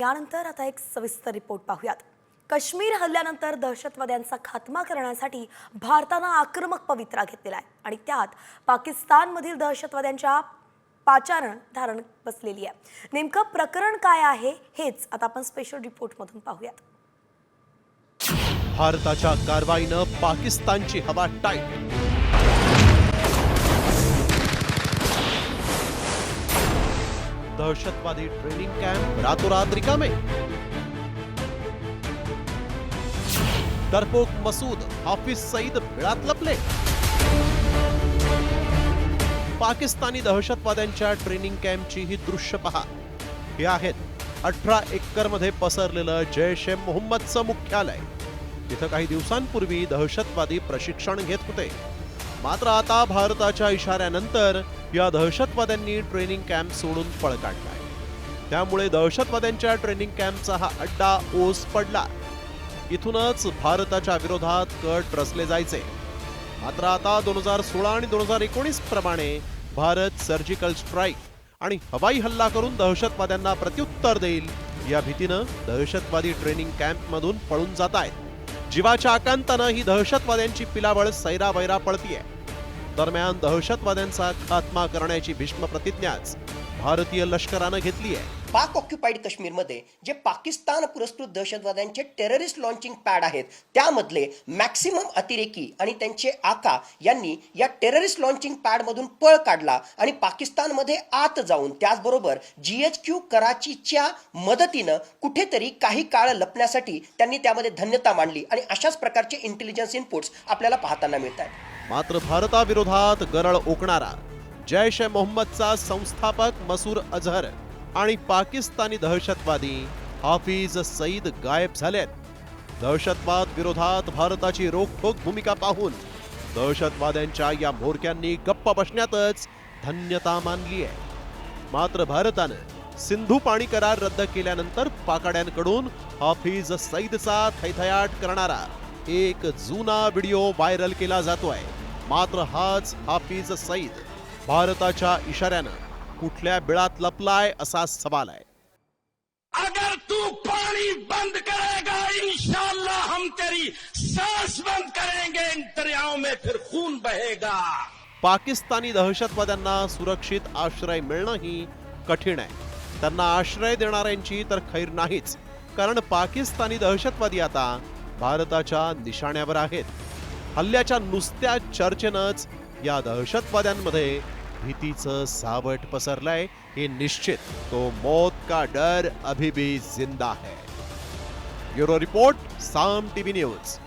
यानंतर आता एक सविस्तर रिपोर्ट पाहूयात। काश्मीर हल्ल्यानंतर दहशतवाद्यांचा खात्मा करण्यासाठी भारताने आक्रमक पवित्रा घेतलेला आहे आणि त्यात पाकिस्तानमधील दहशतवाद्यांच्या पाचारण धारण बसलेली आहे। नेमकं प्रकरण काय आहे हेच आता आपण स्पेशल रिपोर्टमधून पाहूयात। भारताच्या कारवाईनं पाकिस्तानची हवा टाईट। दहशतवादी ट्रेनिंग कॅम्प रातोरात रिकामे। डरपोक मसूद हाफिज सईद बिळात लपले। पाकिस्तानी दहशतवाद्यांच्या ट्रेनिंग कॅम्पची ही दृश्य पहा। हे आहेत 18 एकरमध्ये पसरलेलं जैश-ए-मोहम्मदचं मुख्यालय। तिथं काही दिवसांपूर्वी दहशतवादी प्रशिक्षण घेत होते, मात्र आता भारताच्या इशाऱ्यानंतर या दहशतवाद्यांनी ट्रेनिंग कॅम्प सोडून पळ काढलाय। त्यामुळे दहशतवाद्यांच्या ट्रेनिंग कॅम्पचा हा अड्डा ओस पडला। इथूनच भारताच्या विरोधात कट रचले जायचे। मात्र आता 2016 आणि 2019 प्रमाणे भारत सर्जिकल स्ट्राईक आणि हवाई हल्ला करून दहशतवाद्यांना प्रत्युत्तर देईल या भीतीनं दहशतवादी ट्रेनिंग कॅम्पमधून पळून जात आहेत। जीवाच्या आकांतानं ही दहशतवाद्यांची पिलावळ सैरावैरा पळतीये। दरम्यान दहशतवाद्यांचा खात्मा करण्याची भीष्म प्रतिज्ञाच भारतीय लष्करानं घेतली आहे। पाक ऑक्युपाइड काश्मीरमध्ये जे पाकिस्तान पुरस्कृत दहशतवाद्यांचे टेररिस्ट लॉन्चिंग पॅड आहेत, त्यामधले मॅक्सिमम अतिरेकी आणि त्यांचे आका यांनी या टेररिस्ट लॉन्चिंग पॅडमधून पळ काढला आणि पाकिस्तानमध्ये आत जाऊन त्याचबरोबर GHQ कराचीच्या मदतीनं कुठेतरी काही काळ लपण्यासाठी त्यांनी त्यामध्ये धन्यता मांडली आणि अशाच प्रकारचे इंटेलिजन्स इनपुट्स आपल्याला पाहताना मिळत आहेत। मात्र भारताविरोधात गरळ ओकणारा जैश-ए-मोहम्मदचा संस्थापक मसूद अझहर आणि पाकिस्तानी दहशतवादी हाफिज सईद गायब झालेत। दहशतवाद विरोधात भारताची रोखठोक भूमिका पाहून दहशतवाद्यांच्या या म्होरक्यांनी गप्प बसण्यातच धन्यता मानली आहे। मात्र भारतानं सिंधू पाणी करार रद्द केल्यानंतर पाकाड्यांकडून हाफिज सईदचा थैथयाट करणारा एक जुना व्हिडिओ व्हायरल केला जातोय। मात्र हाच हाफिज सईद भारताच्या इशाऱ्यानं कुठल्या बिळात लपलाय असा सवाल आहे। अगर तू पानी बंद करेगा इंशाअल्लाह हम तेरी सांस बंद करेंगे, इन दरियाओं में फिर खून बहेगा। पाकिस्तानी दहशतवाद्यांना सुरक्षित आश्रय मिळणंही कठीण आहे। त्यांना आश्रय देणाऱ्यांची तर खैर नाहीच, कारण पाकिस्तानी दहशतवादी आता भारताच्या निशाण्यावर आहेत। हल्ल्याच्या नुसत्या चर्चेनंच या दहशतवाद्यांमध्ये भीतीचं सावट पसरलंय हे निश्चित। तो मौत का डर अभी भी जिंदा है। ब्यूरो रिपोर्ट, साम टीवी न्यूज।